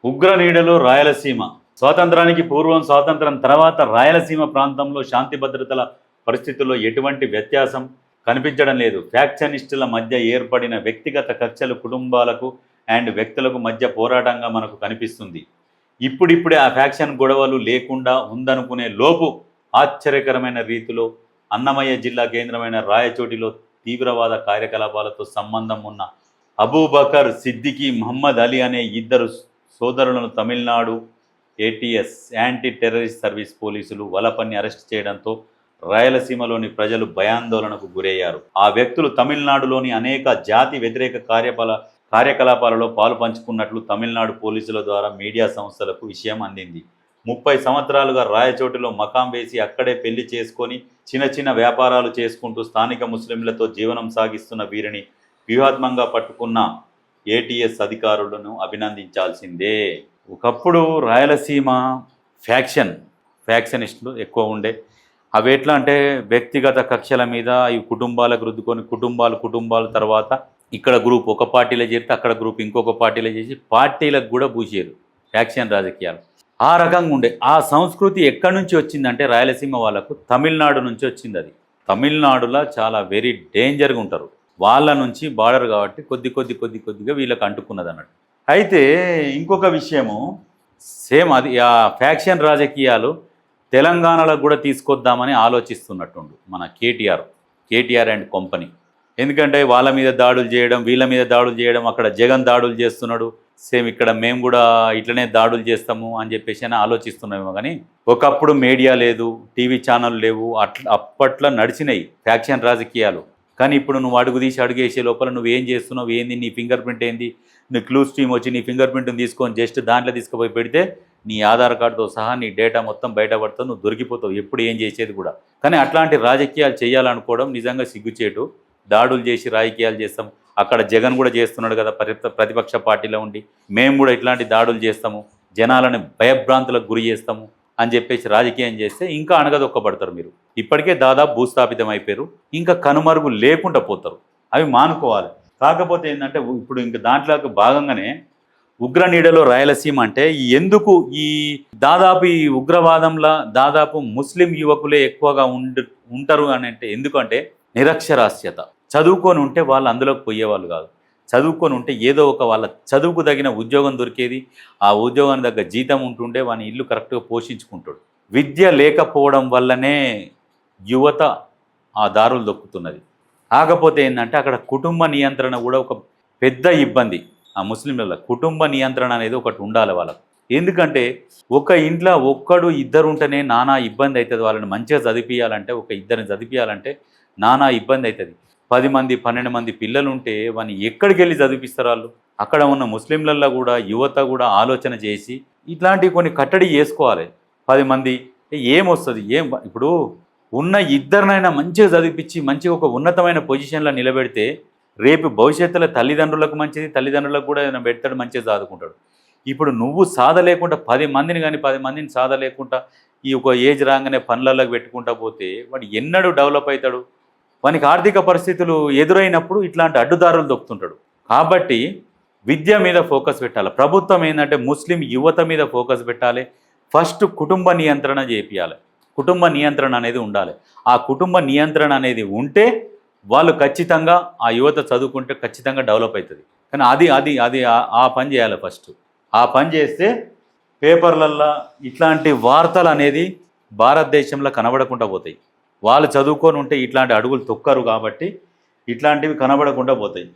ఉగ్రనీడలో రాయలసీమ. స్వాతంత్రానికి పూర్వం, స్వాతంత్రం తర్వాత రాయలసీమ ప్రాంతంలో శాంతి భద్రతల పరిస్థితుల్లో ఎటువంటి వ్యత్యాసం కనిపించడం లేదు. ఫ్యాక్షనిస్టుల మధ్య ఏర్పడిన వ్యక్తిగత కక్షలు కుటుంబాలకు అండ్ వ్యక్తులకు మధ్య పోరాటంగా మనకు కనిపిస్తుంది. ఇప్పుడిప్పుడే ఆ ఫ్యాక్షన్ గొడవలు లేకుండా ఉందనుకునే లోపు ఆశ్చర్యకరమైన రీతిలో అన్నమయ్య జిల్లా కేంద్రమైన రాయచోటిలో తీవ్రవాద కార్యకలాపాలతో సంబంధం ఉన్న అబూబకర్ సిద్దికి, మహమ్మద్ అలీ అనే ఇద్దరు సోదరులను Tamil Nadu ATS anti terrorist service పోలీసులు వలపన్ని అరెస్ట్ చేయడంతో రాయలసీమలోని ప్రజలు భయాందోళనకు గురయ్యారు. ఆ వ్యక్తులు తమిళనాడులోని అనేక జాతి వ్యతిరేక కార్యకలాపాలలో పాలు పంచుకున్నట్లు తమిళనాడు పోలీసుల ద్వారా మీడియా సంస్థలకు విషయం అందింది. 30 సంవత్సరాలుగా రాయచోటిలో మకాం వేసి అక్కడే పెళ్లి చేసుకొని చిన్న చిన్న వ్యాపారాలు చేసుకుంటూ స్థానిక ముస్లింలతో జీవనం సాగిస్తున్న వీరిని వ్యూహాత్మకంగా పట్టుకున్న ఏటీఎస్ అధికారులను అభినందించాల్సిందే. ఒకప్పుడు రాయలసీమ ఫ్యాక్షనిస్టులు ఎక్కువ ఉండే. అవి ఎట్లా అంటే వ్యక్తిగత కక్షల మీద ఈ కుటుంబాలకు రుద్దుకొని కుటుంబాలు తర్వాత ఇక్కడ గ్రూప్ ఒక పార్టీలో చేరితే అక్కడ గ్రూప్ ఇంకొక పార్టీలో చేసి పార్టీలకు కూడా పూసారు ఫ్యాక్షన్ రాజకీయాలు. ఆ రకంగా ఉండే ఆ సంస్కృతి ఎక్కడి నుంచి వచ్చిందంటే రాయలసీమ వాళ్ళకు తమిళనాడు నుంచి వచ్చింది. అది తమిళనాడులో చాలా వెరీ డేంజర్గా ఉంటారు. వాళ్ళ నుంచి బార్డర్ కాబట్టి కొద్దిగా వీళ్ళకి అంటుకున్నది అన్నట్టు. అయితే ఇంకొక విషయము సేమ్ అది ఆ ఫ్యాక్షన్ రాజకీయాలు తెలంగాణలో కూడా తీసుకొద్దామని ఆలోచిస్తున్నట్టుండు మన కేటీఆర్ అండ్ కంపెనీ. ఎందుకంటే వాళ్ళ మీద దాడులు చేయడం, వీళ్ళ మీద దాడులు చేయడం, అక్కడ జగన్ దాడులు చేస్తున్నాడు, సేమ్ ఇక్కడ మేము కూడా ఇట్లనే దాడులు చేస్తాము అని చెప్పేసి అని ఆలోచిస్తున్నామేమో. కానీ ఒకప్పుడు మీడియా లేదు, టీవీ ఛానల్ లేవు, అప్పట్లో నడిచినాయి ఫ్యాక్షన్ రాజకీయాలు. కానీ ఇప్పుడు నువ్వు అడుగు తీసి అడుగేసే లోపల నువ్వేం చేస్తున్నావు, ఏంది, నీ ఫింగర్ ప్రింట్ ఏంది, నీ క్లూస్ టీమ్ వచ్చి నీ ఫింగర్ ప్రింట్ని తీసుకొని జస్ట్ దాంట్లో తీసుకుపోయి పెడితే నీ ఆధార్ కార్డుతో సహా నీ డేటా మొత్తం బయటపడుతుంది, నువ్వు దొరికిపోతావు ఎప్పుడు ఏం చేసేది కూడా. కానీ అట్లాంటి రాజకీయాలు చేయాలనుకోవడం నిజంగా సిగ్గుచేటు. దాడులు చేసి రాజకీయాలు చేస్తాము, అక్కడ జగన్ కూడా చేస్తున్నాడు కదా ప్రతిపక్ష పార్టీలో ఉండి, మేము కూడా ఇట్లాంటి దాడులు చేస్తాము, జనాలను భయభ్రాంతులకు గురి చేస్తాము అని చెప్పేసి రాజకీయం చేస్తే ఇంకా అణగదొక్కబడతారు. మీరు ఇప్పటికే దాదాపు భూస్థాపితం అయిపోయారు, ఇంకా కనుమరుగు లేకుండా పోతారు. అవి మానుకోవాలి. కాకపోతే ఏంటంటే ఇప్పుడు ఇంకా దాంట్లోకి భాగంగానే ఉగ్రనీడలో రాయలసీమ అంటే ఎందుకు ఈ దాదాపు ఈ ఉగ్రవాదంలో దాదాపు ముస్లిం యువకులే ఎక్కువగా ఉంటారు అని అంటే ఎందుకంటే నిరక్షరాస్యత. చదువుకొని ఉంటే వాళ్ళు అందులోకి పోయేవాళ్ళు కాదు. చదువుకొని ఉంటే ఏదో ఒక వాళ్ళ చదువుకు తగిన ఉద్యోగం దొరికేది, ఆ ఉద్యోగానికి తగ్గ జీతం ఉంటుండే వాని ఇల్లు కరెక్ట్గా పోషించుకుంటాడు. విద్య లేకపోవడం వల్లనే యువత ఆ దారులు దొక్కుతున్నది. కాకపోతే ఏంటంటే అక్కడ కుటుంబ నియంత్రణ కూడా ఒక పెద్ద ఇబ్బంది. ఆ ముస్లింల కుటుంబ నియంత్రణ అనేది ఒకటి ఉండాలి వాళ్ళకు. ఎందుకంటే ఒక ఇంట్లో ఒక్కడు ఇద్దరు ఉంటేనే నానా ఇబ్బంది అవుతుంది. వాళ్ళని మంచిగా చదివించాలంటే, ఒక ఇద్దరిని చదివించాలంటే నానా ఇబ్బంది అవుతుంది. 10 మంది 12 మంది పిల్లలు ఉంటే వాని ఎక్కడికి వెళ్ళి చదివిస్తారు వాళ్ళు. అక్కడ ఉన్న ముస్లింలల్లో కూడా యువత కూడా ఆలోచన చేసి ఇట్లాంటివి కొన్ని కట్టడి చేసుకోవాలి. 10 మంది ఏమొస్తుంది, ఇప్పుడు ఉన్న ఇద్దరినైనా మంచిగా చదివించి మంచిగా ఒక ఉన్నతమైన పొజిషన్లో నిలబెడితే రేపు భవిష్యత్తులో తల్లిదండ్రులకు మంచిది, తల్లిదండ్రులకు కూడా ఏదైనా పెడతాడు, మంచిగా చదువుకుంటాడు. ఇప్పుడు నువ్వు సాధ లేకుండా 10 మందిని కానీ 10 మందిని సాధ లేకుండా ఈ ఒక ఏజ్ రాగానే పనులలోకి పెట్టుకుంటా పోతే వాడు ఎన్నడూ డెవలప్ అవుతాడు. వానికి ఆర్థిక పరిస్థితులు ఎదురైనప్పుడు ఇట్లాంటి అడ్డుదారులు దొక్కుతుంటాడు. కాబట్టి విద్య మీద ఫోకస్ పెట్టాలి. ప్రభుత్వం ఏంటంటే ముస్లిం యువత మీద ఫోకస్ పెట్టాలి. ఫస్ట్ కుటుంబ నియంత్రణ చేపియాలి. కుటుంబ నియంత్రణ అనేది ఉండాలి. ఆ కుటుంబ నియంత్రణ అనేది ఉంటే వాళ్ళు ఖచ్చితంగా ఆ యువత చదువుకుంటే ఖచ్చితంగా డెవలప్ అవుతుంది. కానీ అది ఆ పని చేయాలి ఫస్ట్. ఆ పని చేస్తే పేపర్లల్లో ఇట్లాంటి వార్తలు అనేది భారతదేశంలో కనబడకుండా పోతాయి. వాళ్ళు చదువుకొని ఉంటే ఇట్లాంటి అడుగులు తొక్కరు కాబట్టి ఇట్లాంటివి కనబడకుండా పోతాయి.